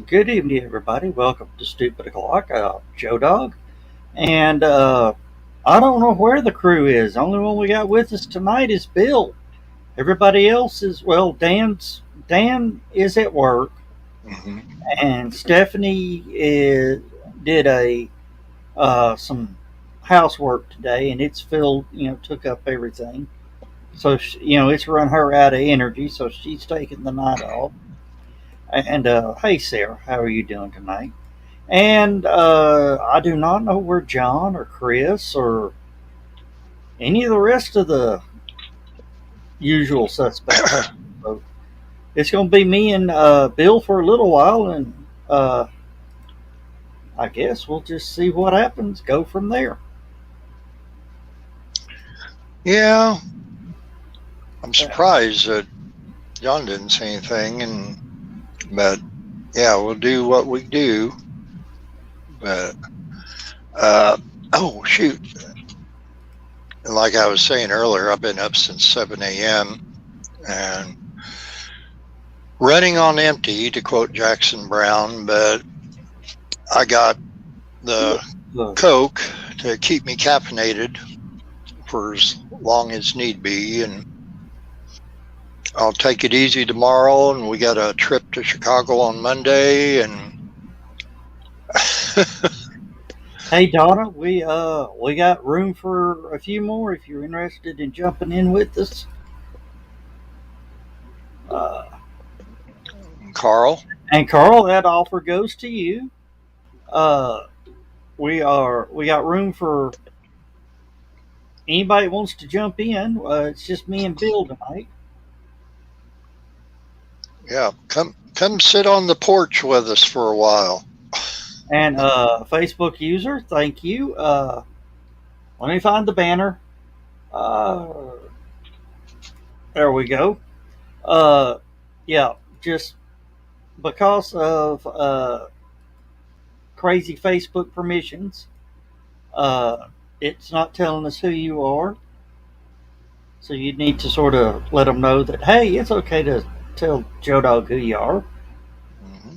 Good evening, everybody. Welcome to Stupid O'Clock. Joe Dog. And I don't know where the crew is. The only one we got with us tonight is Bill. Everybody else is, well, Dan is at work, hmm and Stephanie did some housework today, and it's filled, took up everything. So, it's run her out of energy, so she's taking the night off. And hey, Sarah, how are you doing tonight? And I do not know where John or Chris or any of the rest of the usual suspects are. So it's going to be me and Bill for a little while, and I guess we'll just see what happens. Go from there. Yeah, I'm surprised that John didn't say anything, but yeah, we'll do what we do. But uh, oh shoot, like I was saying earlier, I've been up since 7 a.m. and running on empty, to quote Jackson Brown. But I got the Coke to keep me caffeinated for as long as need be, and I'll take it easy tomorrow, and we got a trip to Chicago on Monday, and Hey Donna, we got room for a few more if you're interested in jumping in with us. Uh, Carl. and Carl, that offer goes to you. Uh, we got room for anybody that wants to jump in. It's just me and Bill tonight. Yeah, come sit on the porch with us for a while. And Facebook user, thank you. Let me find the banner. Uh, there we go. Uh, yeah, just because of crazy Facebook permissions, uh, it's not telling us who you are. So you need to sort of let them know that, hey, it's okay to tell Joe Dog who you are. hmm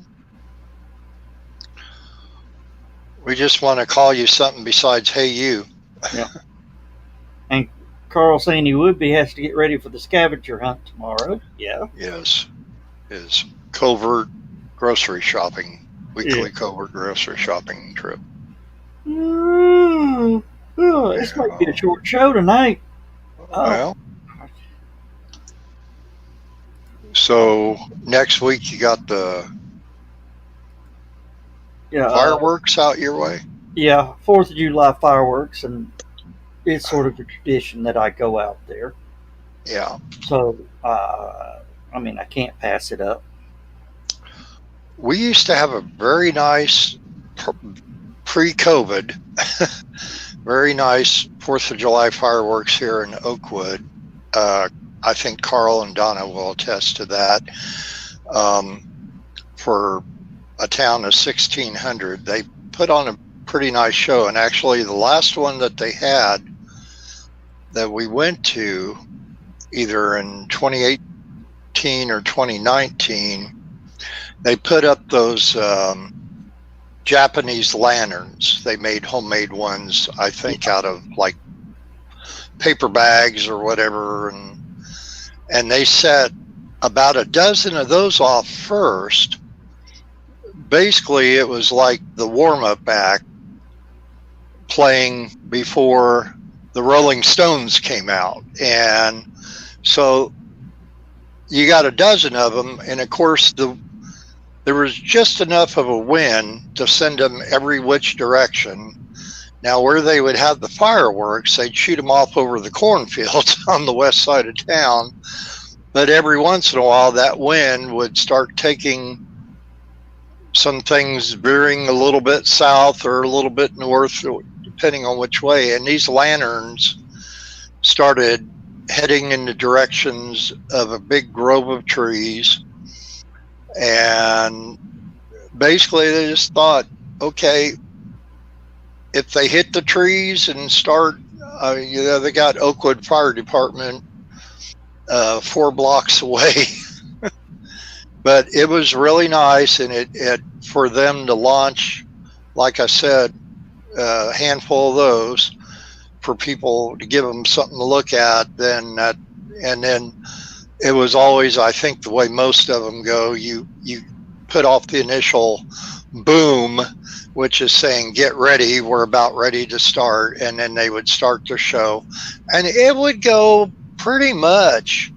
We just want to call you something besides "Hey you." Yeah. And Carl saying he would be has to get ready for the scavenger hunt tomorrow. Yeah. Yes, his covert grocery shopping, Yeah. weekly covert grocery shopping trip. This might be a Yeah. short show tonight. Oh, Well, so next week you got the yeah, fireworks out your way. yeah. 4th of July fireworks, and it's sort of a tradition that I go out there. Yeah, So, I mean, I can't pass it up. we used to have a very nice pre-COVID, very nice 4th of July fireworks here in Oakwood. I think Carl and Donna will attest to that. Um, for a town of 1,600, they put on a pretty nice show. And actually, the last one that they had that we went to, either in 2018 or 2019, they put up those Japanese lanterns. They made homemade ones, I think, out of like paper bags or whatever, and they set about a dozen of those off first. Basically, it was like the warm-up act playing before the Rolling Stones came out, and so you got a dozen of them, and of course there was just enough of a wind to send them every which direction. Now, where they would have the fireworks, they'd shoot them off over the cornfields on the west side of town. But every once in a while, that wind would start taking some things veering a little bit south or a little bit north, depending on which way. And these lanterns started heading in the directions of a big grove of trees. And basically, they just thought, okay, if they hit the trees and start, they got Oakwood Fire Department 4 blocks away. But it was really nice, and it for them to launch, like I said, a handful of those for people to give them something to look at. And then it was always, I think, the way most of them go. You put off the initial boom, which is saying, get ready, we're about ready to start. And then they would start the show. And it would go pretty much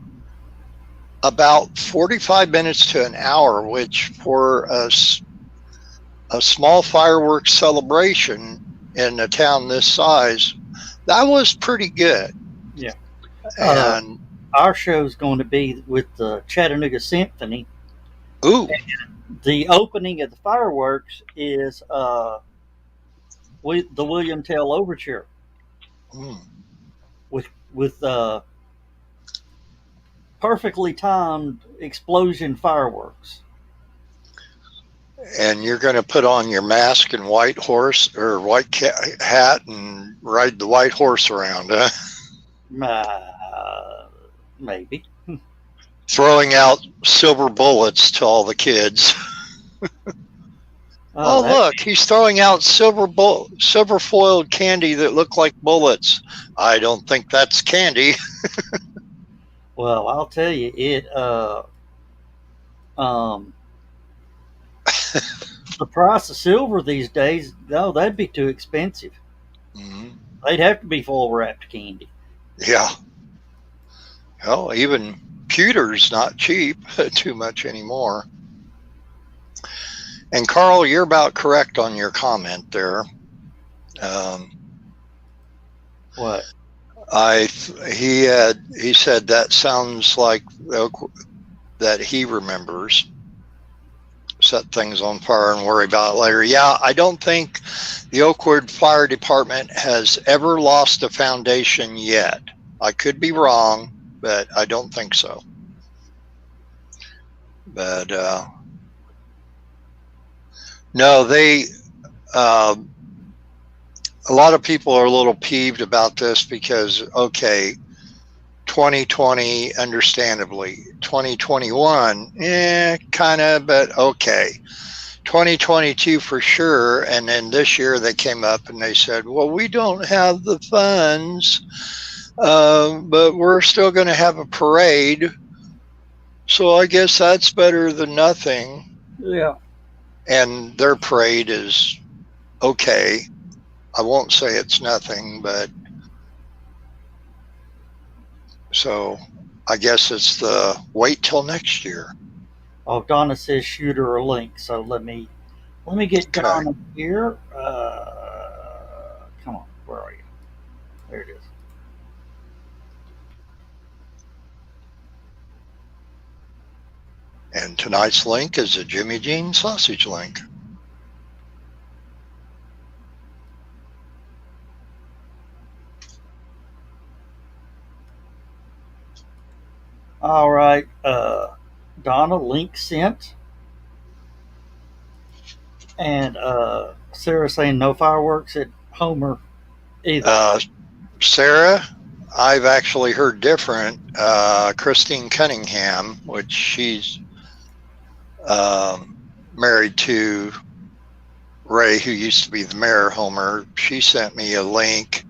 about 45 minutes to an hour, which for a small fireworks celebration in a town this size, that was pretty good. Yeah. And our show's going to be with the Chattanooga Symphony. ooh. And the opening of the fireworks is the William Tell Overture with perfectly timed explosion fireworks. And you're going to put on your mask and white horse or white hat and ride the white horse around, huh? Maybe. Throwing out silver bullets to all the kids. Oh, look, he's throwing out silver foiled candy that look like bullets. I don't think that's candy. Well, I'll tell you, the price of silver these days, no, that'd be too expensive. Mm-hmm. They'd have to be full wrapped candy. Yeah. Hell, even pewter's not cheap too much anymore. And Carl, you're about correct on your comment there. What? He said that sounds like that he remembers. Set things on fire and worry about it later. Yeah, I don't think the Oakwood Fire Department has ever lost a foundation yet. I could be wrong, but I don't think so. But no, they a lot of people are a little peeved about this because, okay, 2020, understandably. 2021, kind of, but okay. 2022 for sure. And then this year they came up and they said, well, we don't have the funds, but we're still going to have a parade. So I guess that's better than nothing. Yeah. And their parade is okay. I won't say it's nothing, but so I guess it's the wait till next year. Oh, Donna says shoot her a link. So let me get Donna here. Come on, where are you? There it is. And tonight's link is a Jimmy Jean sausage link. All right, Donna, link sent. And Sarah saying no fireworks at Homer either. Sarah, I've actually heard different. Christine Cunningham, which she's married to Ray, who used to be the mayor of Homer, she sent me a link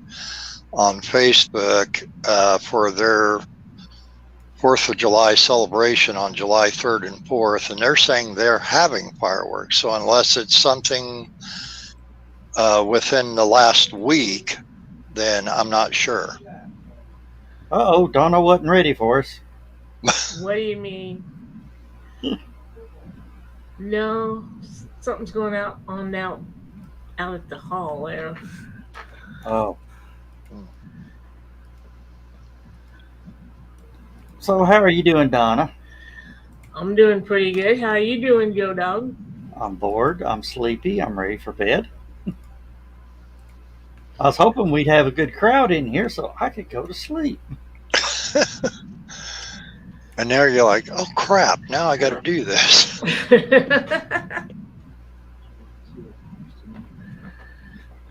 on Facebook for their 4th of July celebration on July 3rd and 4th, and they're saying they're having fireworks. So unless it's something within the last week, then I'm not sure. Uh-oh, Donna wasn't ready for us. What do you mean? No, something's going out at the hall there. Oh. So how are you doing, Donna? I'm doing pretty good. How are you doing, Joe Dog? I'm bored. I'm sleepy. I'm ready for bed. I was hoping we'd have a good crowd in here so I could go to sleep. And now you're like, oh crap, now I got to do this.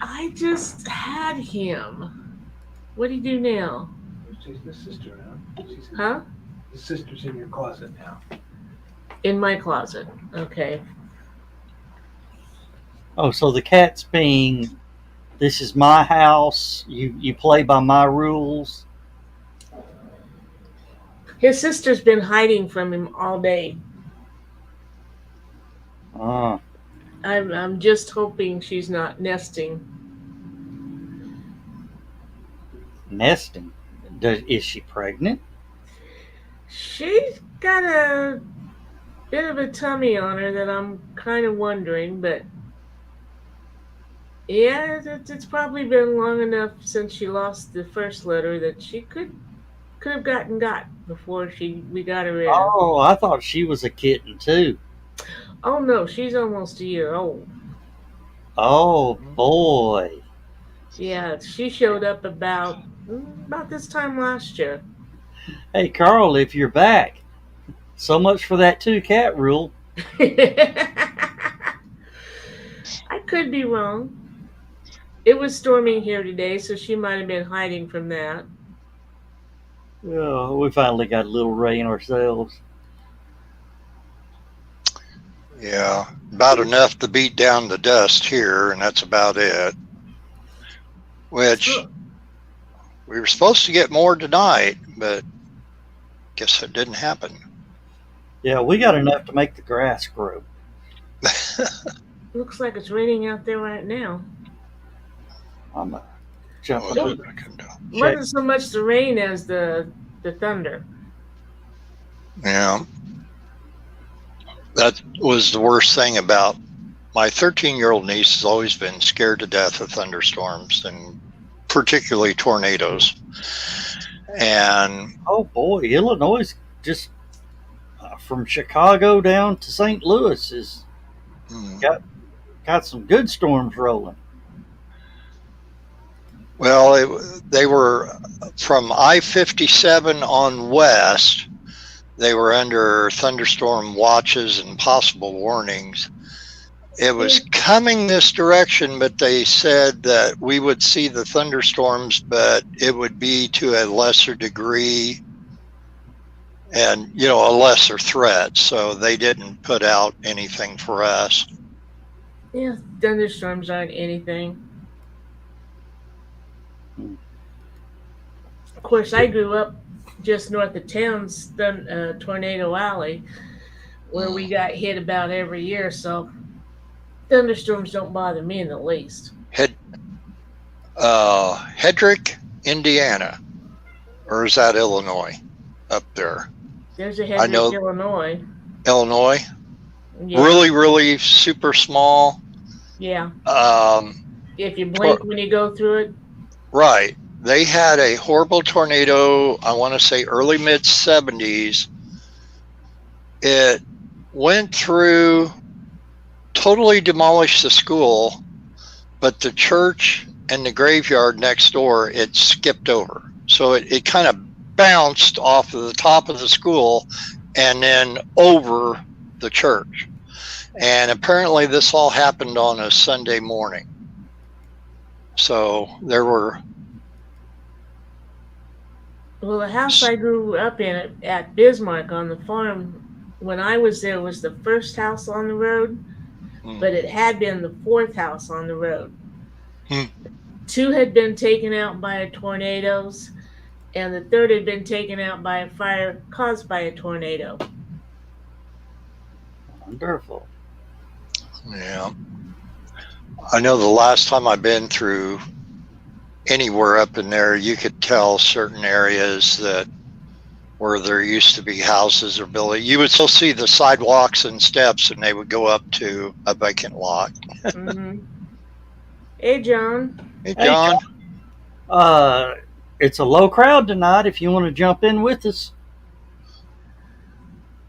I just had him. What do you do now? She's the sister now. Huh? The sister's in your closet now. In my closet. Okay. Oh, so the cat's being, this is my house. You play by my rules. His sister's been hiding from him all day. Uh, I'm just hoping she's not nesting. nesting. Is she pregnant? She's got a bit of a tummy on her that I'm kind of wondering, but yeah, it's probably been long enough since she lost the first litter that she could have got before we got her in. Oh, I thought she was a kitten too. Oh no, she's almost a year old. Oh boy. Yeah, she showed up about this time last year. Hey Carl, if you're back, so much for that two cat rule. I could be wrong. It was storming here today, so she might have been hiding from that. Oh, we finally got a little rain ourselves. Yeah, about enough to beat down the dust here, and that's about it. Which we were supposed to get more tonight, but guess it didn't happen. Yeah, we got enough to make the grass grow. Looks like it's raining out there right now. I'm jumping. What Wasn't so much the rain as the thunder. Yeah. That was the worst thing about my 13-year-old niece has always been scared to death of thunderstorms and particularly tornadoes. And oh boy, Illinois just from Chicago down to St. Louis is got some good storms rolling. Well, they were from I-57 on west. They were under thunderstorm watches and possible warnings. It was coming this direction, but they said that we would see the thunderstorms, but it would be to a lesser degree and, a lesser threat. So they didn't put out anything for us. Yeah, thunderstorms aren't anything. Of course, I grew up just north of town's Tornado Alley, where we got hit about every year, so thunderstorms don't bother me in the least. Hedrick, Indiana, or is that Illinois up there? There's a Hedrick, Illinois. Illinois? Yeah. Really, really super small. Yeah. If you blink when you go through it. Right. They had a horrible tornado, I want to say early mid-70s. It went through, totally demolished the school, but the church and the graveyard next door, it skipped over. So it kind of bounced off of the top of the school and then over the church. And apparently this all happened on a Sunday morning. So there were... Well, the house I grew up in at Bismarck on the farm, when I was there, was the first house on the road, but it had been the fourth house on the road. 2 had been taken out by tornadoes, and the third had been taken out by a fire caused by a tornado. Wonderful. Yeah. I know the last time I've been through anywhere up in there, you could tell certain areas that where there used to be houses or buildings, you would still see the sidewalks and steps, and they would go up to a vacant lot. Hey, John. Hey, John. It's a low crowd tonight. If you want to jump in with us,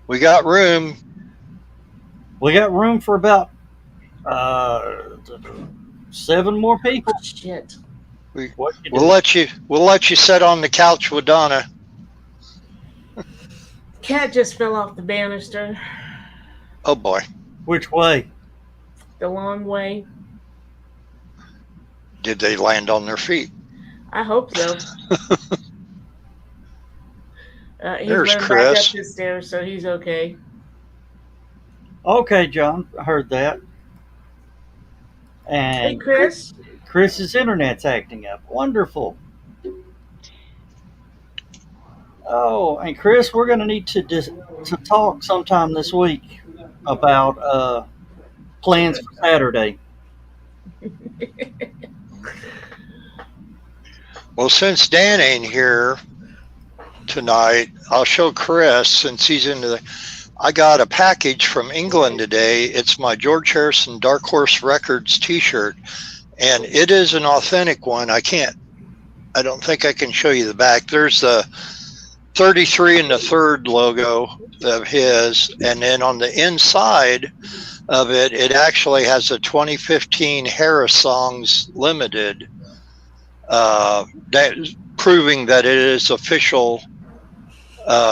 we got room. We got room for about 7 more people. Shit. We'll let you sit on the couch with Donna. Cat just fell off the banister. Oh boy. Which way? The long way. Did they land on their feet? I hope so. He's There's run Chris. back up the stairs, so he's okay. Okay, John, I heard that. Hey, And Chris. Chris's internet's acting up. Wonderful. Oh, and Chris, we're going to need to talk sometime this week about plans for Saturday. Well, since Dan ain't here tonight, I'll show Chris since he's into the. I got a package from England today. It's my George Harrison Dark Horse Records T-shirt, and it is an authentic one. I don't think I can show you the back. There's the 33 and the third logo of his, and then on the inside of it, it actually has a 2015 Harris Songs Limited, proving that it is official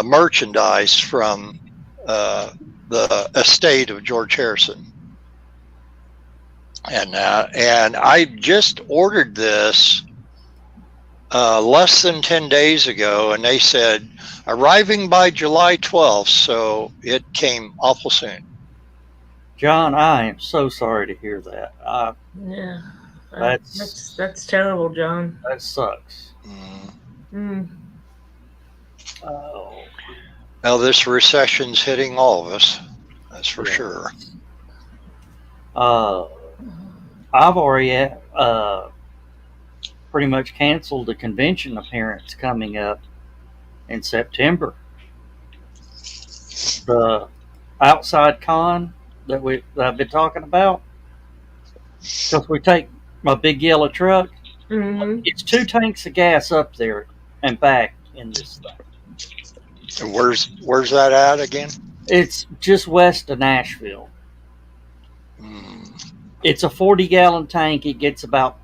merchandise from the estate of George Harrison. And I just ordered this less than 10 days ago, and they said arriving by July 12th, so it came awful soon. John, I am so sorry to hear that. Yeah, That's terrible, John. That sucks. Mm. Oh. Now this recession's hitting all of us. That's for sure. I've already pretty much canceled the convention appearance coming up in September. The outside con that I've been talking about, because we take my big yellow truck. Mm-hmm. It's 2 tanks of gas up there and back in this thing. And where's that at again? It's just west of Nashville. It's a 40-gallon tank. It gets about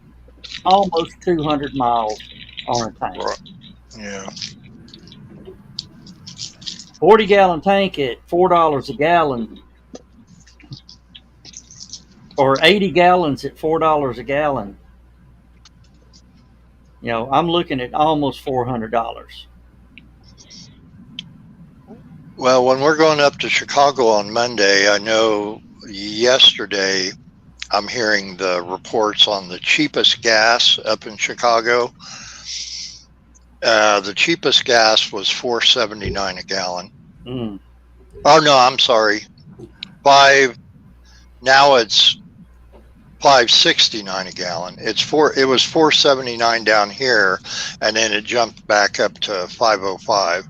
almost 200 miles on a tank. Yeah. 40-gallon tank at $4 a gallon, or 80 gallons at $4 a gallon. You know, I'm looking at almost $400. Well, when we're going up to Chicago on Monday, I know yesterday I'm hearing the reports on the cheapest gas up in Chicago. The cheapest gas was $4.79 a gallon. Oh no, I'm sorry, now it's $5.69 a gallon. It was $4.79 down here, and then it jumped back up to $5.05.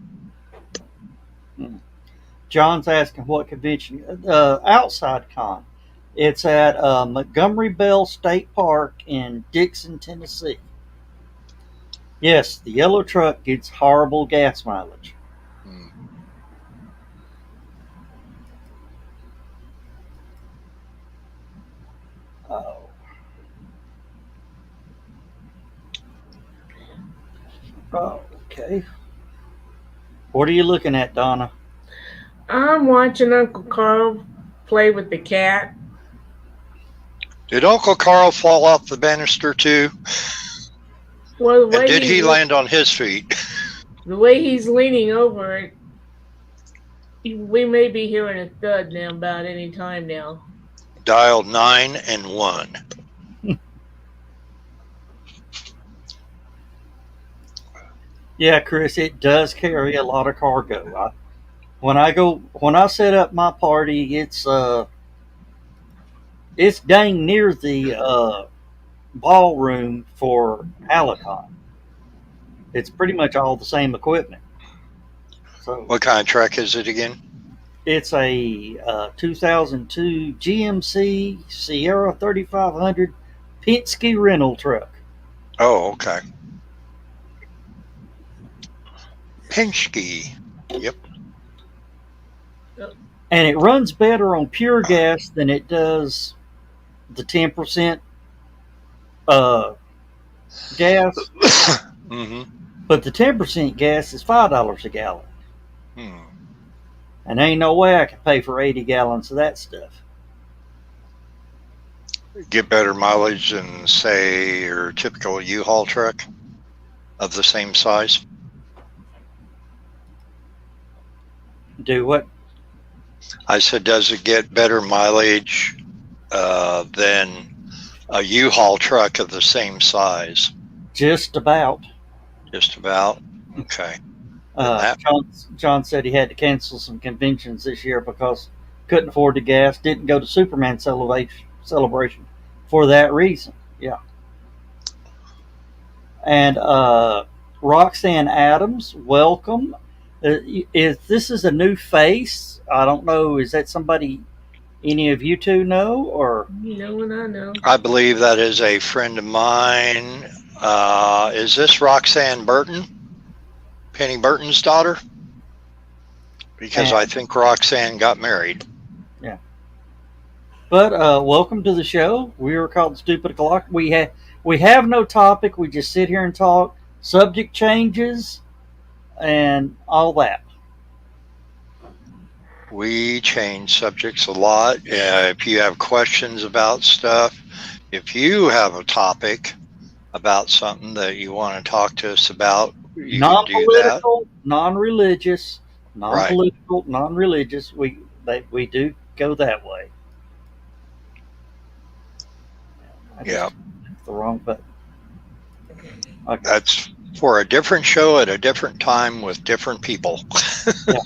John's asking what convention. Outside con. It's at Montgomery Bell State Park in Dixon, Tennessee. Yes, the yellow truck gets horrible gas mileage. Oh, okay. What are you looking at, Donna? I'm watching Uncle Carl play with the cat. Did Uncle Carl fall off the banister too? Well, and did he land on his feet? The way he's leaning over it, we may be hearing a thud now about any time now. Dial 9 and 1. Yeah, Chris, it does carry a lot of cargo. When I set up my party, it's dang near the ballroom for HallowCon. It's pretty much all the same equipment. So, what kind of truck is it again? It's a 2002 GMC Sierra 3500 Penske rental truck. Oh, okay. Penske. Yep. And it runs better on pure gas than it does the 10% gas. Mm-hmm. But the 10% gas is $5 a gallon. And ain't no way I can pay for 80 gallons of that stuff. Get better mileage than, say, your typical U-Haul truck of the same size? Do what? I said, does it get better mileage than a U-Haul truck of the same size? Just about. Just about? Okay. John said he had to cancel some conventions this year because couldn't afford the gas. Didn't go to Superman celebration for that reason. Yeah. And Roxanne Adams, welcome. If this is a new face, I don't know. Is that somebody any of you two know, or No one I know. I believe that is a friend of mine. Is this Roxanne Burton? Penny Burton's daughter? Because I think Roxanne got married. Yeah. But welcome to the show. We are called Stupid O'Clock. We have no topic. We just sit here and talk. Subject changes and all that. We change subjects a lot. If you have questions about stuff, if you have a topic about something that you want to talk to us about, you can do that. Non-religious, non-political, non-religious. We do go that way. Yeah. The wrong button. Okay. That's for a different show at a different time with different people. Yeah.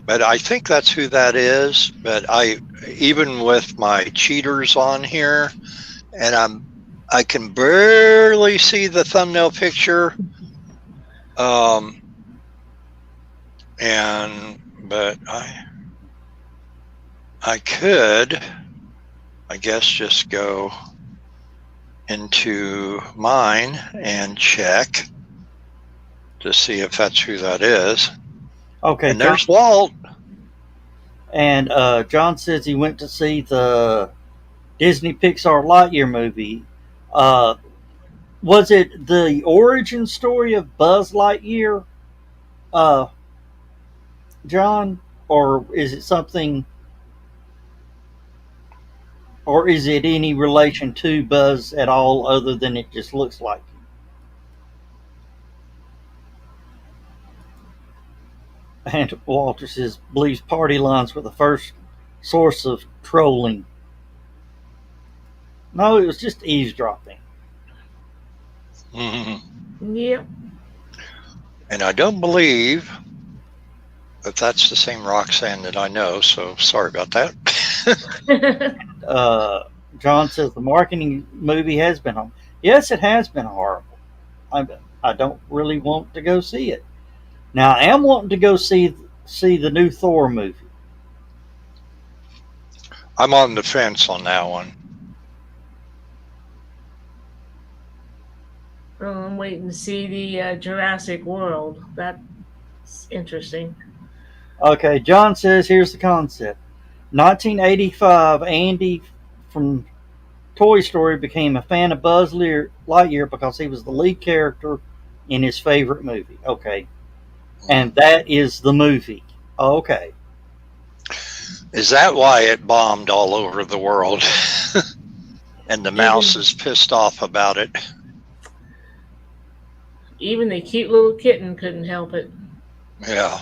But I think that's who that is. But even with my cheaters on here, and I can barely see the thumbnail picture. But I could, I guess, just go into mine and check to see if that's who that is. Okay. And there's Walt. And John says he went to see the Disney Pixar Lightyear movie. Was it the origin story of Buzz Lightyear, John? Or is it something, or is it any relation to Buzz at all other than it just looks like him? And Walter says, believes party lines were the first source of trolling. No, it was just eavesdropping. Mm-hmm. Yep. And I don't believe that that's the same Roxanne that I know, so sorry about that. John says the marketing movie has been horrible. Yes, it has been horrible. I don't really want to go see it. Now, I am wanting to go see the new Thor movie. I'm on the fence on that one. I'm waiting to see the Jurassic World. That's interesting. Okay, John says here's the concept. 1985, Andy from Toy Story became a fan of Buzz Lightyear because he was the lead character in his favorite movie. Okay. And that is the movie. Okay. Is that why it bombed all over the world? And the mouse is pissed off about it. Even the cute little kitten couldn't help it. Yeah.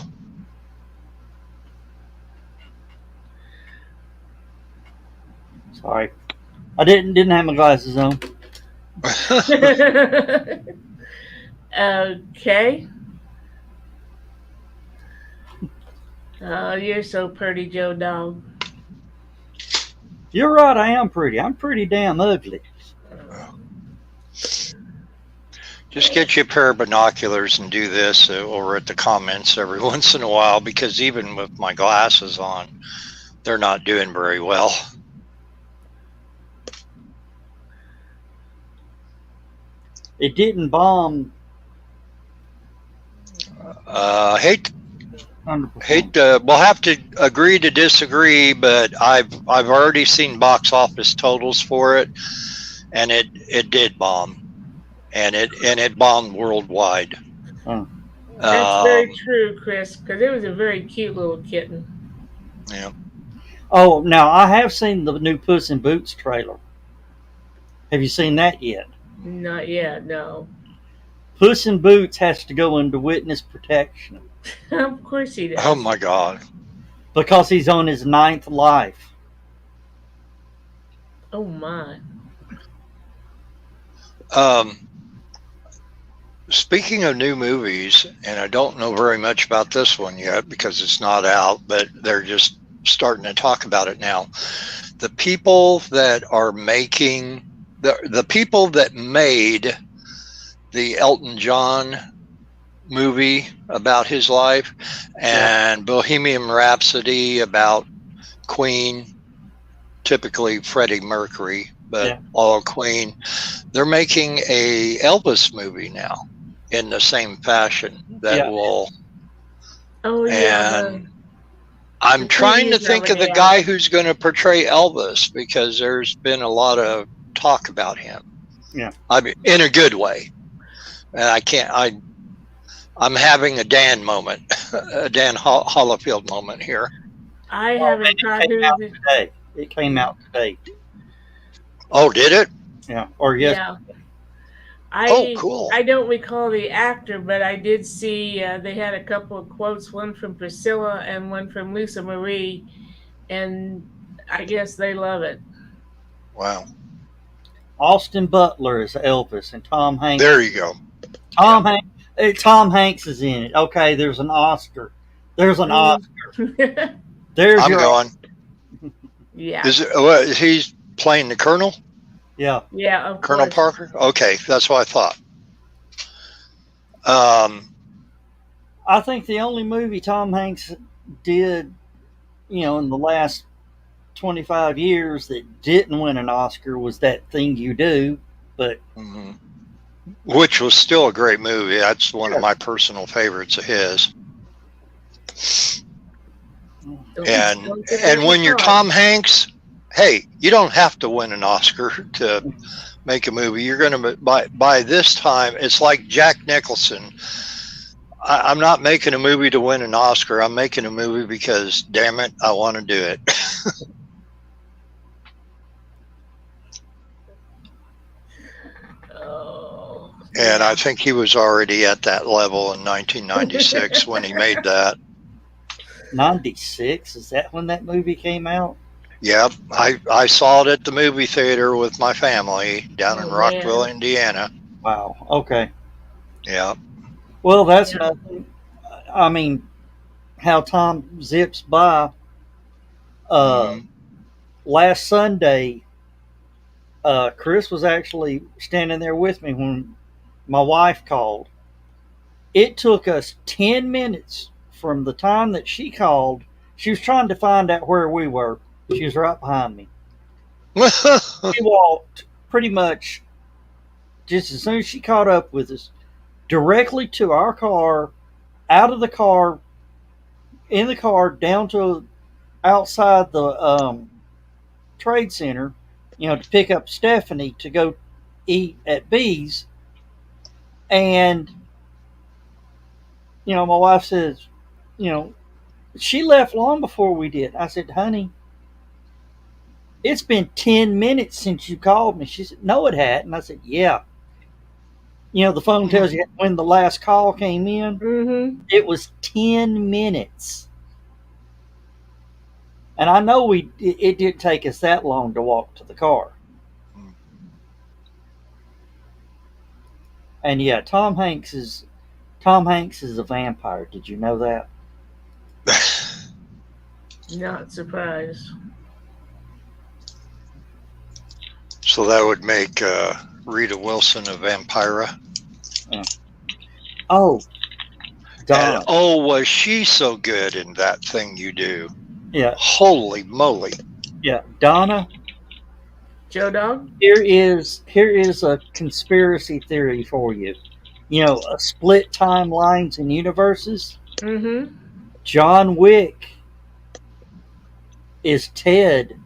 Sorry. I didn't have my glasses on. Okay. Oh, you're so pretty, Joe Dog. You're right, I am pretty. I'm pretty damn ugly. Just get you a pair of binoculars and do this over at the comments every once in a while, because even with my glasses on, they're not doing very well. It didn't bomb. We'll have to agree to disagree, but I've already seen box office totals for it, and it did bomb, and it bombed worldwide. Oh. That's very true, Chris, because it was a very cute little kitten. Yeah. Oh, now I have seen the new Puss in Boots trailer. Have you seen that yet? Not yet, no. Puss in Boots has to go into witness protection. Of course he Oh does. my God. because he's on his ninth life. Oh my. Um, Speaking of new movies, and I don't know very much about this one yet because it's not out, but they're just starting to talk about it now. The people that are making the people that made the Elton John movie about his life Yeah, and Bohemian Rhapsody about Queen, typically Freddie Mercury, but yeah, all Queen. They're making a Elvis movie now in the same fashion that yeah. will. Oh yeah, And I'm the trying to previews of think it. of the Yeah. guy who's going to portray Elvis because there's been a lot of talk about him. Yeah. I mean, in a good way. And I can't. I'm having a Dan moment, a Dan Hollifield moment here. I Oh, haven't and caught it came who. out today. It came out today. Oh, did it? Yeah, or yes. Yeah. Oh, I cool. I don't recall the actor, but I did see they had a couple of quotes, one from Priscilla and one from Lisa Marie, and I guess they love it. Wow. Austin Butler is Elvis, and Tom Hanks. There you go. Yeah. Tom Hanks. Tom Hanks is in it. Okay, there's an Oscar. There's an Mhm. Oscar. There's I'm your. going. Yeah, Is it? What, he's playing the Colonel? Yeah, yeah, of Colonel course. Parker? Okay, that's what I thought. I think the only movie Tom Hanks did, in the last 25 years that didn't win an Oscar was That Thing You Do. But Mhm. Which was still a great movie. That's one of yeah, my personal favorites of his. Don't, And don't get and that in when the you're car. Tom Hanks, hey, you don't have to win an Oscar to make a movie. You're going to by this time. It's like Jack Nicholson. I'm not making a movie to win an Oscar. I'm making a movie because, damn it, I want to do it. Oh, And I yeah. think he was already at that level in 1996 when he made that. 96, is that when that movie came out? Yep, I saw it at the movie theater with my family down in Oh Rockville, man. Indiana. Wow. Okay. Yeah. Well, that's Yeah. nothing. I mean, how time zips by. Uh, Mm-hmm. Last Sunday, Chris was actually standing there with me when my wife called. It took us 10 minutes from the time that she called. She was trying to find out where we were. She was right behind me. She walked pretty much just as soon as she caught up with us directly to our car, out of the car, in the car, down to outside the trade center, to pick up Stephanie to go eat at B's. And, my wife says, you know, she left long before we did. I said, honey, it's been 10 minutes since you called me. She said, no, it hadn't. I said, yeah. The phone tells you when the last call came in. Mm-hmm. It was 10 minutes. And I know it didn't take us that long to walk to the car. And yeah, Tom Hanks is a vampire. Did you know that? Not surprised. So that would make Rita Wilson a vampira. Yeah. Oh, And Donna. oh, was she so good in That Thing You Do? Yeah, Holy moly. yeah, Donna. Joe Dog? Here is a conspiracy theory for you. Split timelines and universes. Mm-hmm. John Wick is Ted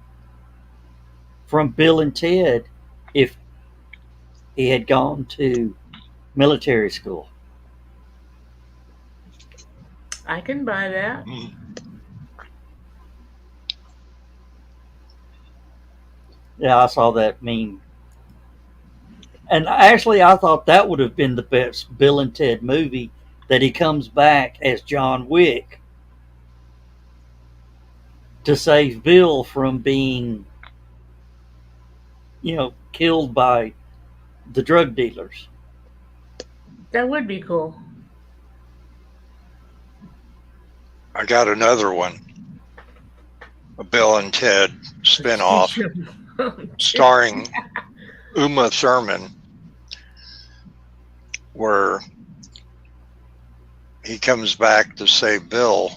from Bill and Ted if he had gone to military school. I can buy that. Mm. Yeah, I saw that meme. And actually, I thought that would have been the best Bill and Ted movie that he comes back as John Wick to save Bill from being, killed by the drug dealers. That would be cool. I got another one. A Bill and Ted spinoff starring Uma Thurman, where he comes back to save Bill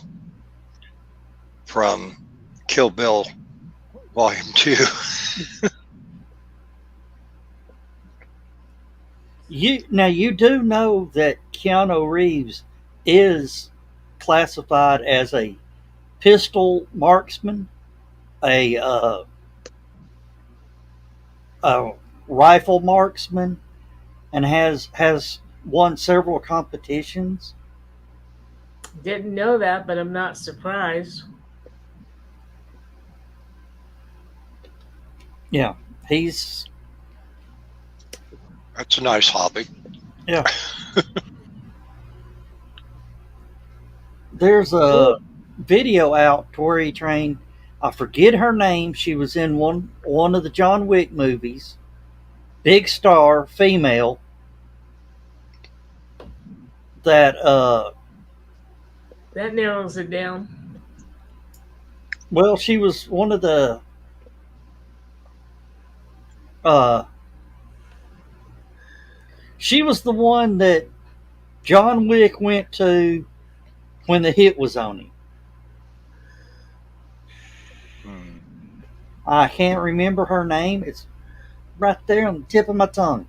from Kill Bill Volume 2. You do know that Keanu Reeves is classified as a pistol marksman, a rifle marksman, and has won several competitions. Didn't know that, but I'm not surprised. Yeah, he's That's a nice hobby. yeah. There's a video out to where he trained. I forget her name. She was in one of the John Wick movies. Big star, female. That That narrows it down. well, she was one of the she was the one that John Wick went to when the hit was on him. I can't remember her name. It's right there on the tip of my tongue.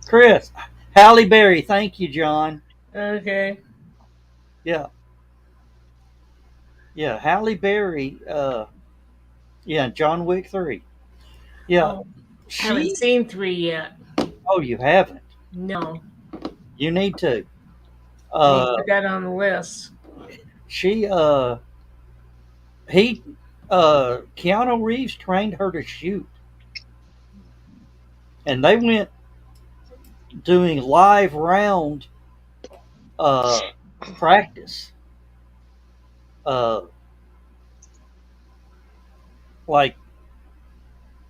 Chris. Halle Berry. Thank you, John. Okay. Yeah. Yeah, Halle Berry. Yeah, John Wick 3. Yeah. Oh, haven't seen 3 yet. Oh, you haven't? No. You need to. Put that on the list. Keanu Reeves trained her to shoot. And they went doing live round practice. Like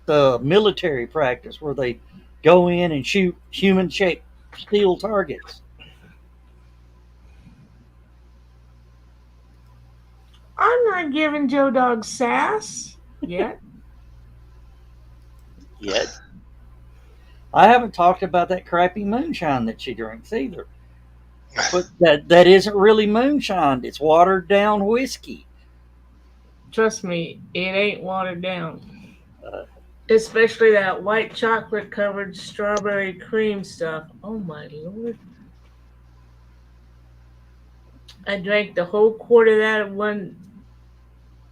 the military practice where they go in and shoot human-shaped steel targets. I'm not giving Joe Dog sass yet. Yet. I haven't talked about that crappy moonshine that she drinks either. But that isn't really moonshine. It's watered down whiskey. Trust me, it ain't watered down. Especially that white chocolate covered strawberry cream stuff. Oh my lord. I drank the whole quart of that in one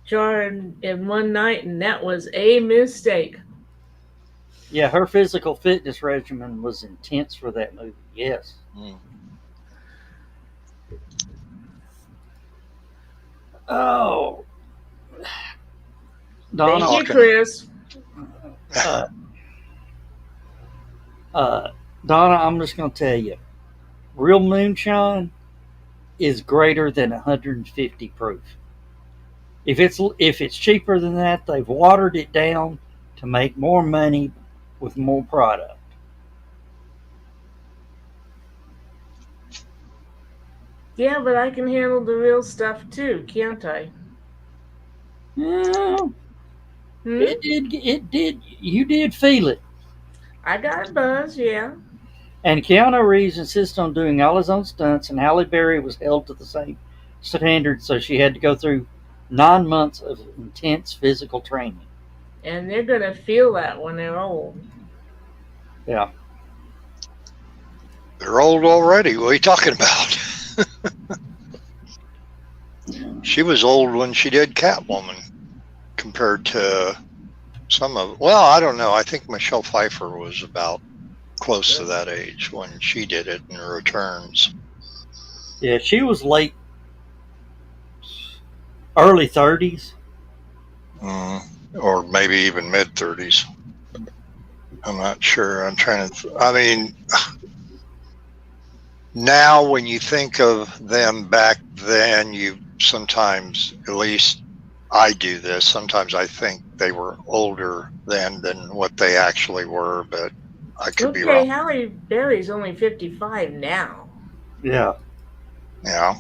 jar in one night, and that was a mistake. Yeah, her physical fitness regimen was intense for that movie. Yes. Oh. Donna, thank you, Chris. Donna, I'm just going to tell you, real moonshine is greater than 150 proof. If it's cheaper than that, they've watered it down to make more money with more product. Yeah, but I can handle the real stuff too, can't I? Yeah, it did. You did feel it. I got a buzz, yeah. And Keanu Reeves insists on doing all his own stunts, and Halle Berry was held to the same standard, so she had to go through 9 months of intense physical training. And they're going to feel that when they're old. Yeah. They're old already. What are you talking about? She was old when she did Catwoman compared to some of... Well, I don't know. I think Michelle Pfeiffer was about close to that age when she did it in Returns. Yeah, she was early 30s. Or maybe even mid-30s. I'm not sure. I'm trying to... I mean, Now, when you think of them back then, you sometimes, at least I do this, sometimes I think they were older then than what they actually were, but I could be Okay, wrong. Halle Berry's only 55 now. Yeah. Yeah.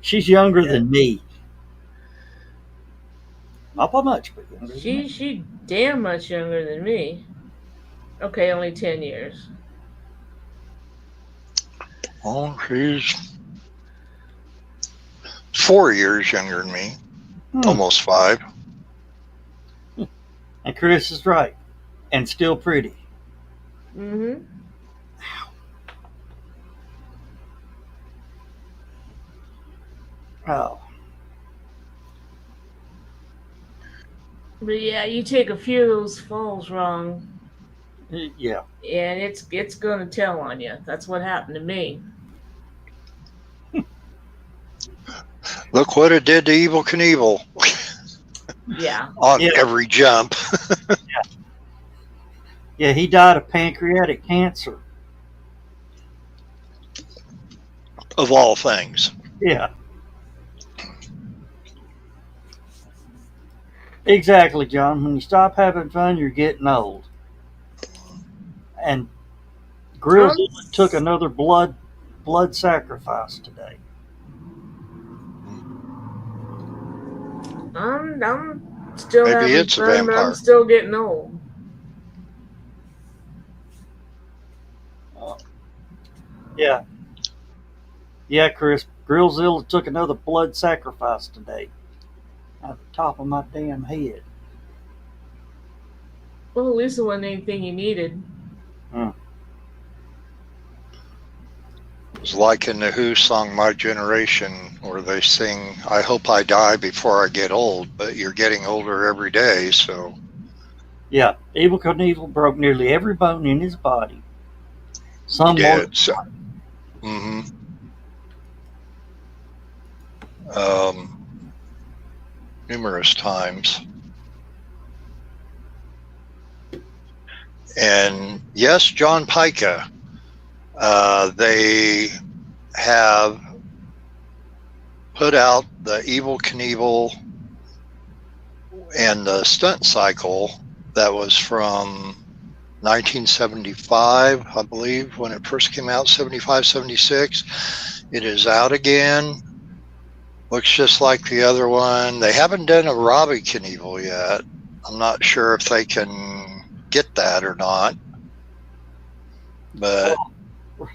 She's younger than me. Not by much, but younger than me. She damn much younger than me. Okay, only 10 years. Oh, she's 4 years younger than me, almost 5. And Chris is right. And still pretty. Mm-hmm. Oh. But yeah, you take a few of those falls wrong, Yeah. and it's gonna tell on you. That's what happened to me. Look what it did to Evil Knievel Yeah. on Yeah. every jump. Yeah, he died of pancreatic cancer. Of all things. Yeah. Exactly, John. When you stop having fun, you're getting old. And Grills Um, took another blood sacrifice today. I'm still Maybe having it's a fun, but I'm vampire. still getting old. Yeah. Yeah, Chris. Grillzilla took another blood sacrifice today. At the top of my damn head. Well, at least it wasn't anything you needed. It's like in the Who song My Generation, where they sing, I hope I die before I get old, but you're getting older every day, so. Yeah, Evil Knievel broke nearly every bone in his body. Some He more. did. So, numerous times. And yes, John Pica. They have put out the Evil Knievel and the stunt cycle that was from 1975, I believe, when it first came out, 75, 76. It is out again. Looks just like the other one. They haven't done a Robbie Knievel yet. I'm not sure if they can get that or not. But of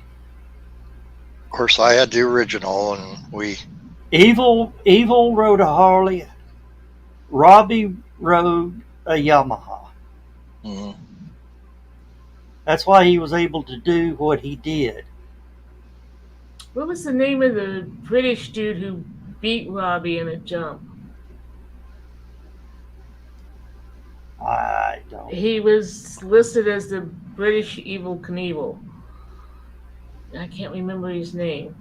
course, I had the original, and we. Evil rode a Harley. Robbie rode a Yamaha. Mm, That's why he was able to do what he did. What was the name of the British dude who beat Robbie in a jump? I don't. He was listed as the British Evil Knievel. I can't remember his name.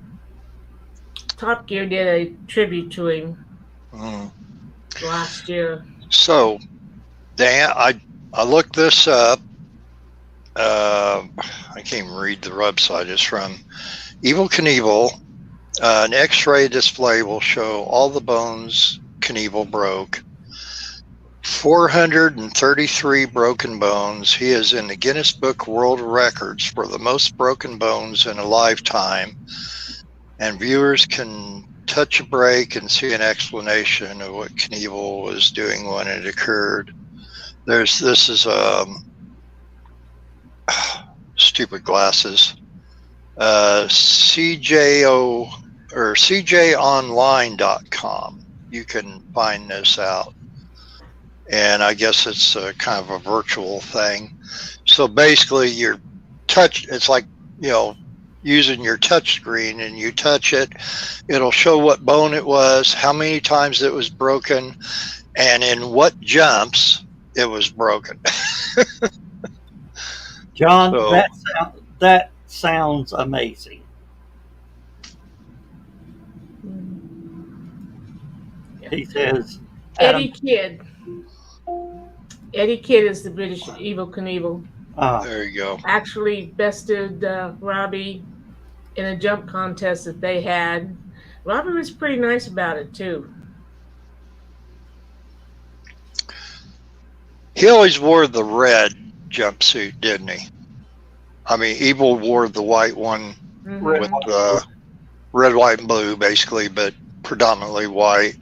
Top Gear did a tribute to him last year. So, Dan, I looked this up. I can't even read the website. It's from Evil Knievel. An X-ray display will show all the bones Knievel broke. 433 broken bones. He is in the Guinness Book World Records for the most broken bones in a lifetime. And viewers can touch a break and see an explanation of what Knievel was doing when it occurred. This is stupid glasses. CJO or CJOnline.com. You can find this out. And I guess it's kind of a virtual thing. So basically, it's like, using your touch screen, and you touch it, it'll show what bone it was, how many times it was broken, and in what jumps it was broken. John, So, that sounds amazing. He says, Eddie Kidd. Eddie Kidd is the British Evil Knievel. there you go. Actually bested Robbie in a jump contest that they had. Robbie was pretty nice about it too. He always wore the red jumpsuit, didn't he? I mean, Evil wore the white one with the red, white, and blue, basically, but predominantly white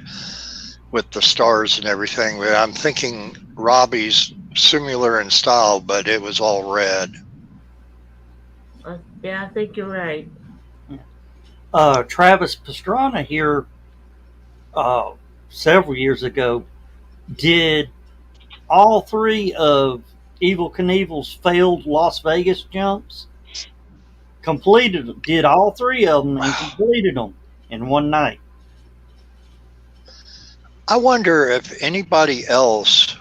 with the stars and everything. But I'm thinking Robbie's similar in style, but it was all red. Yeah, I think you're right. Travis Pastrana here several years ago did all three of Evil Knievel's failed Las Vegas jumps. Did all three of them and completed them in one night. I wonder if anybody else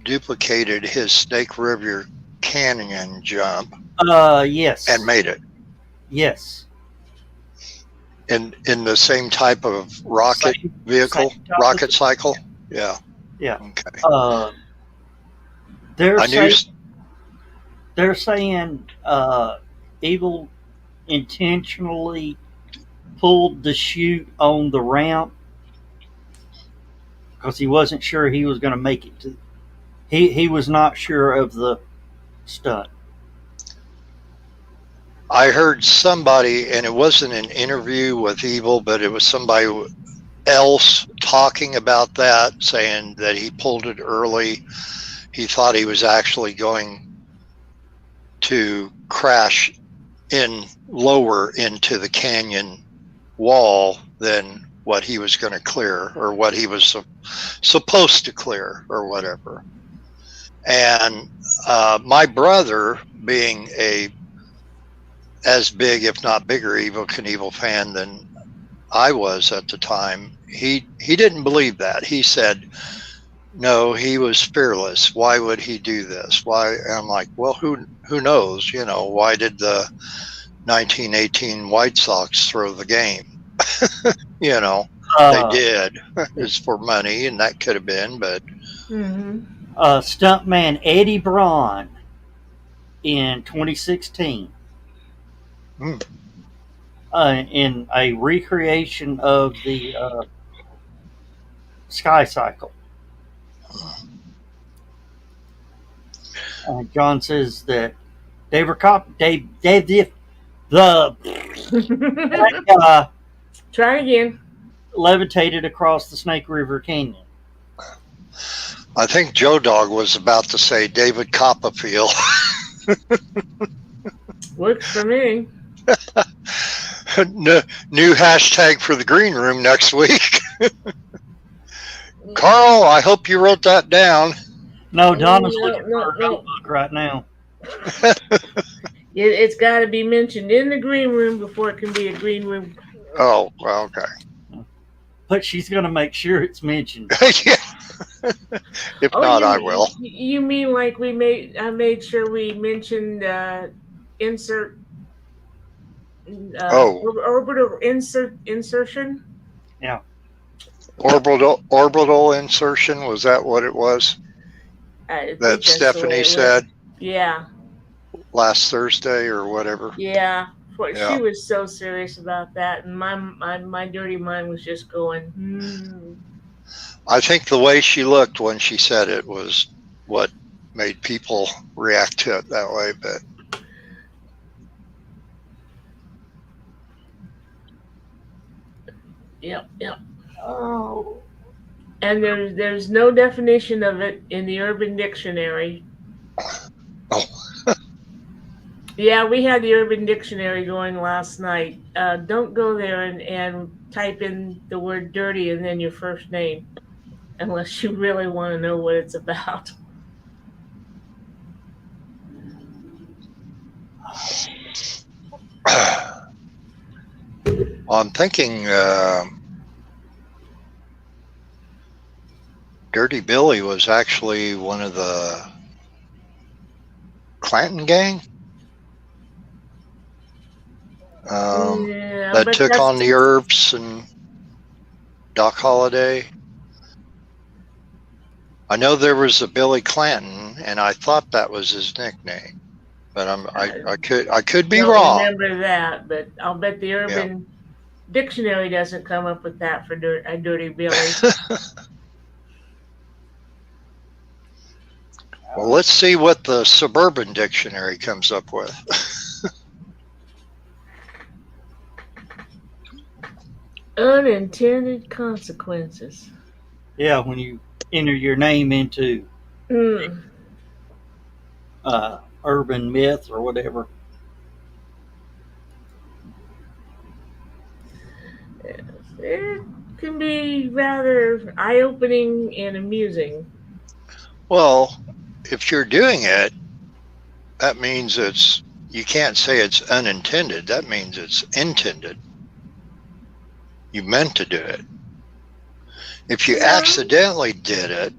duplicated his Snake River Canyon jump. Yes. And made it. Yes. In the same type of rocket vehicle, rocket cycle. Yeah. Yeah. Okay. They're saying Evil intentionally pulled the chute on the ramp because he wasn't sure he was going to make it to. He was not sure of the stunt. I heard somebody, and it wasn't an interview with Evil, but it was somebody else talking about that, saying that he pulled it early. He thought he was actually going to crash in lower into the canyon wall than what he was going to clear, or what he was supposed to clear, or whatever. And my brother, being a as big, if not bigger, Evil Knievel fan than I was at the time, he didn't believe that. He said, no, he was fearless. Why would he do this? Why? And I'm like, well, who knows? You know, why did the 1918 White Sox throw the game? You know, they did. It's for money, and that could have been, but. Stuntman Eddie Braun in 2016 in a recreation of the Sky Cycle. John says that Try again. Levitated across the Snake River Canyon. I think Joe Dog was about to say David Copperfield. Works for me. New hashtag for the green room next week. Carl, I hope you wrote that down. No, Donna's looking for a notebook right now. It's got to be mentioned in the green room before it can be a green room. Oh, well, okay. But she's going to make sure it's mentioned. Yeah. If not, I will. You mean like I made sure we mentioned insert orbital insertion? Yeah. Orbital insertion, was that what it was? That Stephanie said? Yeah. Last Thursday or whatever. Yeah. She was so serious about that, and my dirty mind was just going, I think the way she looked when she said it was what made people react to it that way, but Yep. Oh. And there's no definition of it in the Urban Dictionary. Oh. Yeah, we had the Urban Dictionary going last night. Don't go there and type in the word dirty and then your first name, unless you really want to know what it's about. I'm thinking Dirty Billy was actually one of the Clanton gang that took on the Earps and Doc Holliday. I know there was a Billy Clanton, and I thought that was his nickname, but I I could be don't wrong. remember that, but I'll bet the Urban Dictionary doesn't come up with that for Dirty Billy. Well, let's see what the Suburban Dictionary comes up with. Unintended consequences. Yeah, when you enter your name into Mm. urban myth or whatever. It can be rather eye-opening and amusing. Well, if you're doing it, that means you can't say it's unintended. That means it's intended. You meant to do it. If you accidentally did it,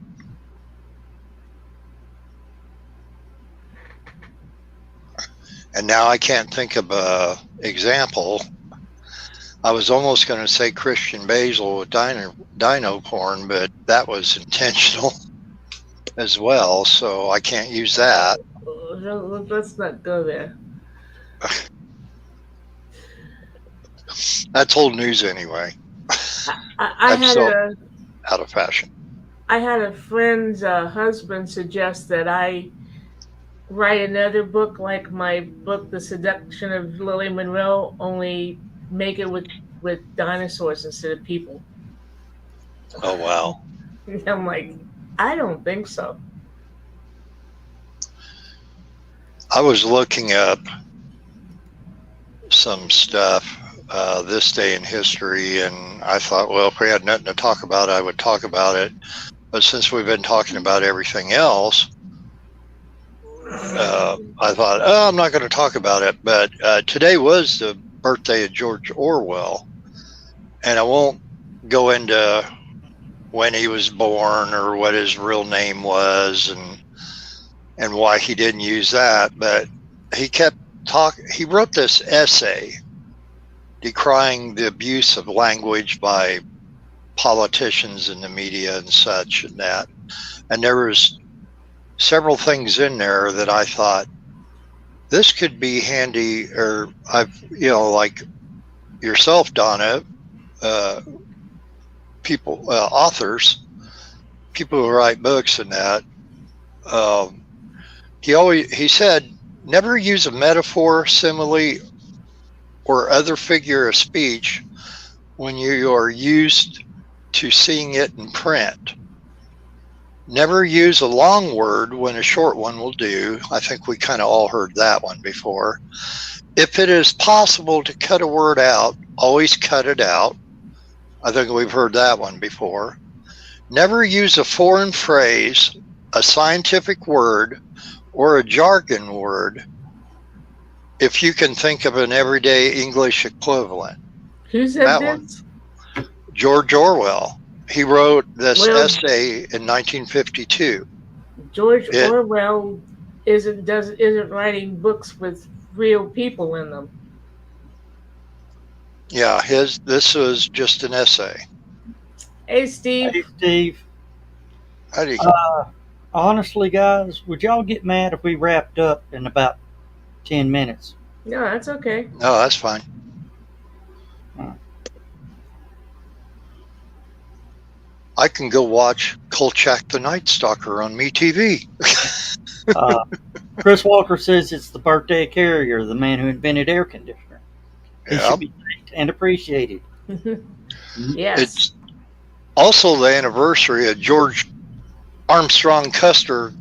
and now I can't think of a example. I was almost going to say Christian Basil with dino porn, but that was intentional as well, so I can't use that. Let's not go there. That's old news anyway. I'm so out of fashion. I had a friend's husband suggest that I write another book like my book, The Seduction of Lily Monroe, only make it with dinosaurs instead of people. Oh, wow. I'm like, I don't think so. I was looking up some stuff this day in history, and I thought, well, if we had nothing to talk about, I would talk about it. But since we've been talking about everything else, I thought, I'm not going to talk about it. But today was the birthday of George Orwell, and I won't go into when he was born or what his real name was and why he didn't use that. But he kept talking. He wrote this essay decrying the abuse of language by politicians in the media and such and that. And there was several things in there that I thought this could be handy, or like yourself, Donna, people, authors, people who write books and that. He said, never use a metaphor, simile, or other figure of speech when you are used to seeing it in print. Never use a long word when a short one will do. I think we kind of all heard that one before. If it is possible to cut a word out, always cut it out. I think we've heard that one before. Never use a foreign phrase, a scientific word, or a jargon word if you can think of an everyday English equivalent. Who said this? One. George Orwell. He wrote this essay in 1952. George Orwell isn't writing books with real people in them. Yeah, this was just an essay. Hey, Steve. Hey, Steve. Howdy. Honestly, guys, would y'all get mad if we wrapped up in about 10 minutes? No, that's okay. No, that's fine. I can go watch Kolchak the Night Stalker on MeTV. Chris Walker says it's the birthday of Carrier, the man who invented air conditioner. He should be thanked and appreciated. Yes. It's also the anniversary of George Armstrong Custer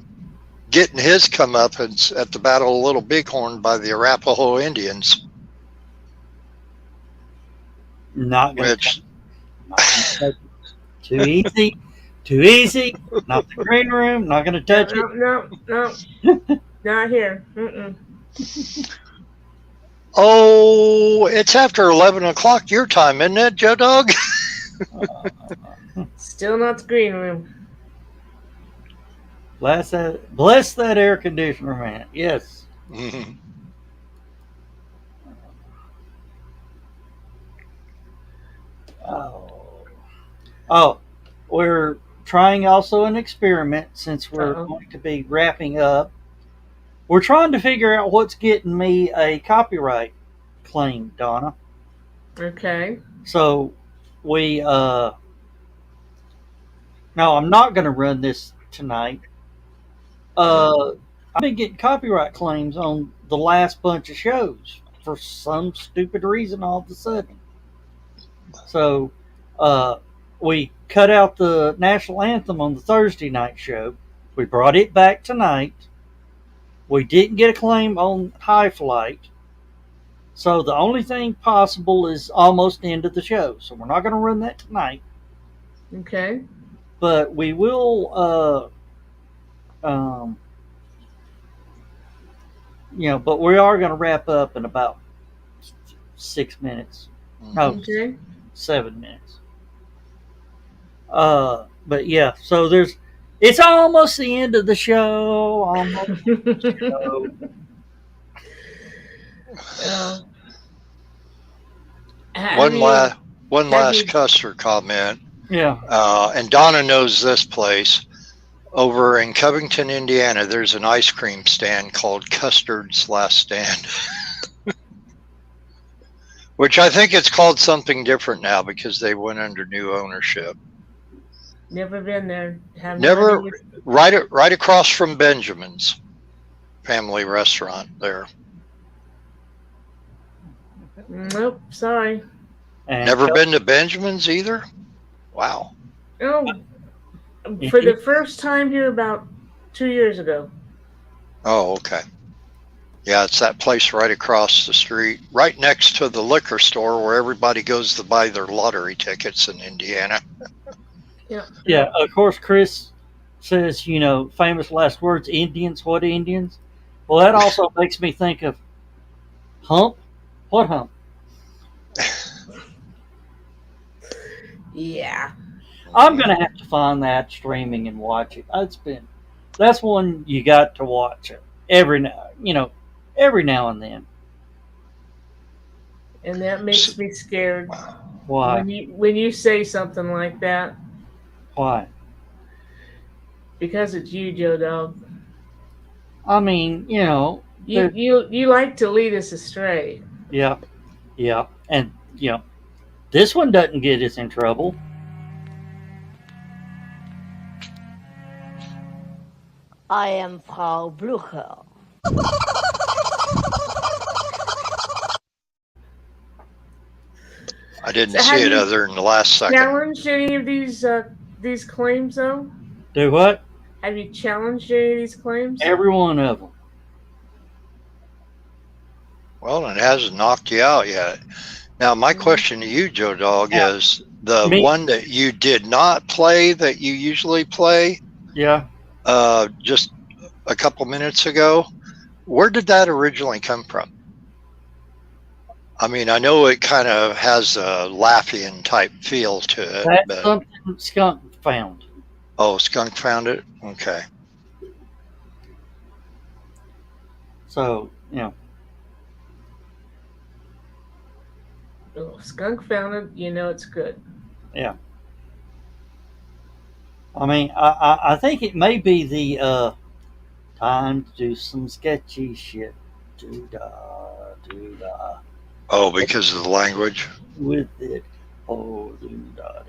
getting his comeuppance at the Battle of Little Bighorn by the Arapaho Indians. Not going to too easy. Too easy. Not the green room. Not going to touch it. No. Not here. Oh, it's after 11 o'clock your time, isn't it, Joe Dog? Still not the green room. Bless that air conditioner, man. Yes. Mm-hmm. Oh, we're trying also an experiment since we're going to be wrapping up. we're trying to figure out what's getting me a copyright claim, Donna. Okay. So we no, I'm not going to run this tonight. I've been getting copyright claims on the last bunch of shows for some stupid reason all of a sudden. So we cut out the national anthem on the Thursday night show. We brought it back tonight. We didn't get a claim on High Flight. So the only thing possible is almost the end of the show. So we're not going to run that tonight. Okay. But we will, but we are going to wrap up in about 6 minutes. No, Okay. 7 minutes. But yeah, so it's almost the end of the show. Almost the show. One last Custer comment. Yeah. And Donna knows this place. Over in Covington, Indiana, there's an ice cream stand called Custard's Last Stand. Which I think it's called something different now because they went under new ownership. Never been there. Never. Right across from Benjamin's family restaurant there. Nope. Sorry. And Never been to Benjamin's either? Wow. Oh, for the first time here about 2 years ago. Oh, okay. Yeah, it's that place right across the street, right next to the liquor store where everybody goes to buy their lottery tickets in Indiana. Yeah. Yeah, of course, Chris says, famous last words, Indians, what Indians? Well, that also makes me think of hump. What hump? Yeah. I'm going to have to find that streaming and watch it. That's one you got to watch it every now and then. And that makes me scared. Why? When you say something like that. Why? Because it's you, Joe Dog. I mean, you like to lead us astray. Yeah. And, this one doesn't get us in trouble. I am Frau Blucher. I didn't see it other than the last second. Challenged any of these claims, though? Do what? Have you challenged any of these claims? Every one of them. Well, it hasn't knocked you out yet. Now, my question to you, Joe Dog, is the one that you did not play that you usually play? Yeah. Just a couple minutes ago. Where did that originally come from? I mean, I know it kind of has a Laffian type feel to it. That's something Skunk found. Oh, Skunk found it? Okay. So, Oh, Skunk found it. It's good. Yeah. I mean, I think it may be the time to do some sketchy shit. Do-da. Oh, because of the language? With it. Oh, do-da.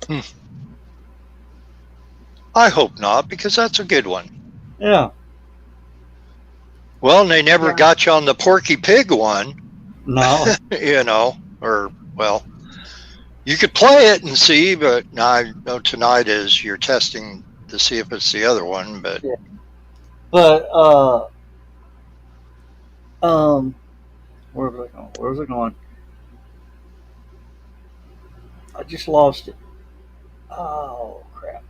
Yeah. I hope not, because that's a good one. Yeah. Well, they never got you on the Porky Pig one. No. You could play it and see, but I know tonight is you're testing to see if it's the other one, but. Yeah. But, where was it going? I just lost it. Oh, crap.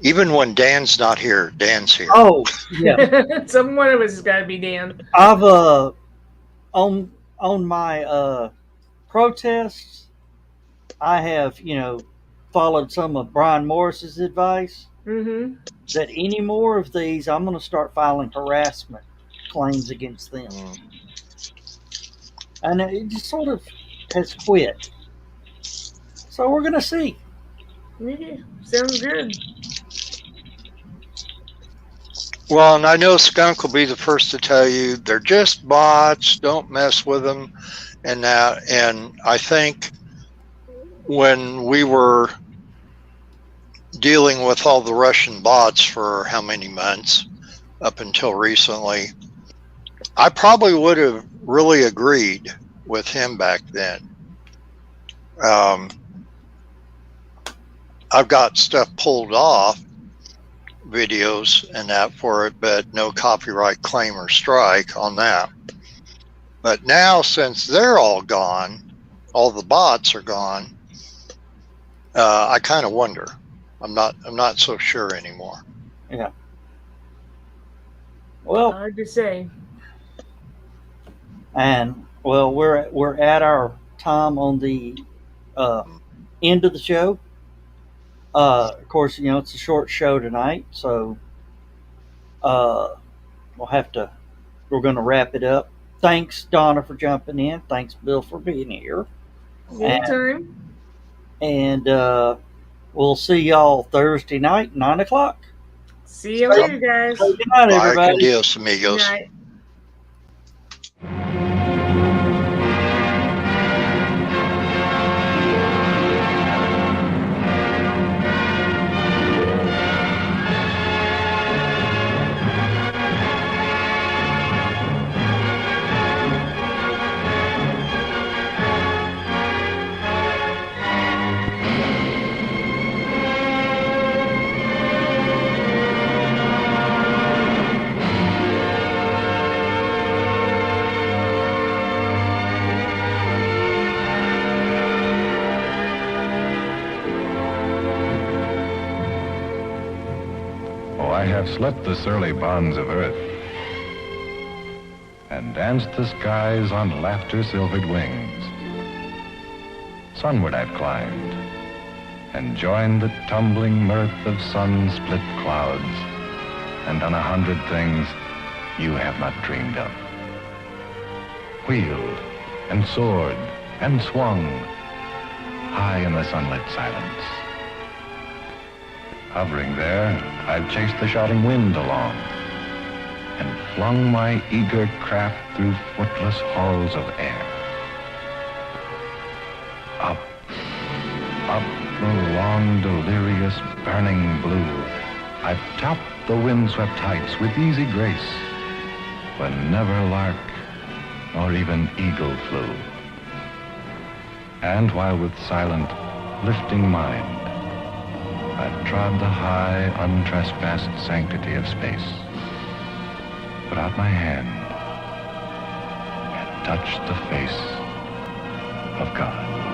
Even when Dan's not here, Dan's here. Oh, yeah. Some one of us has got to be Dan. I've on my protests, I have followed some of Brian Morris's advice. Mm-hmm. That any more of these, I'm going to start filing harassment claims against them, and it just sort of has quit. So we're going to see. Yeah, sounds good. Well, and I know Skunk will be the first to tell you they're just bots. Don't mess with them. And that, and I think when we were dealing with all the Russian bots for how many months up until recently, I probably would have really agreed with him back then. I've got stuff pulled off, videos and that for it, but no copyright claim or strike on that. But now, since they're all gone, all the bots are gone, I kind of wonder. I'm not so sure anymore. Yeah. Well, Hard to say. and well, we're at our time on the end of the show. Of course, it's a short show tonight, so uh, we'll have to. We're going to wrap it up. Thanks, Donna, for jumping in. Thanks, Bill, for being here. Anytime. And we'll see y'all Thursday night, 9 o'clock. See you later, guys. Good night, Bye, everybody. adios, amigos. Good night. I have slept the surly bonds of earth and danced the skies on laughter-silvered wings. Sunward I've climbed and joined the tumbling mirth of sun-split clouds and done 100 things you have not dreamed of. Wheeled and soared and swung high in the sunlit silence. Hovering there, I've chased the shouting wind along and flung my eager craft through footless halls of air. Up, up the long, delirious, burning blue, I've topped the windswept heights with easy grace, when never lark nor even eagle flew. And while with silent, lifting mind, I've trod the high, untrespassed sanctity of space, put out my hand, and touched the face of God.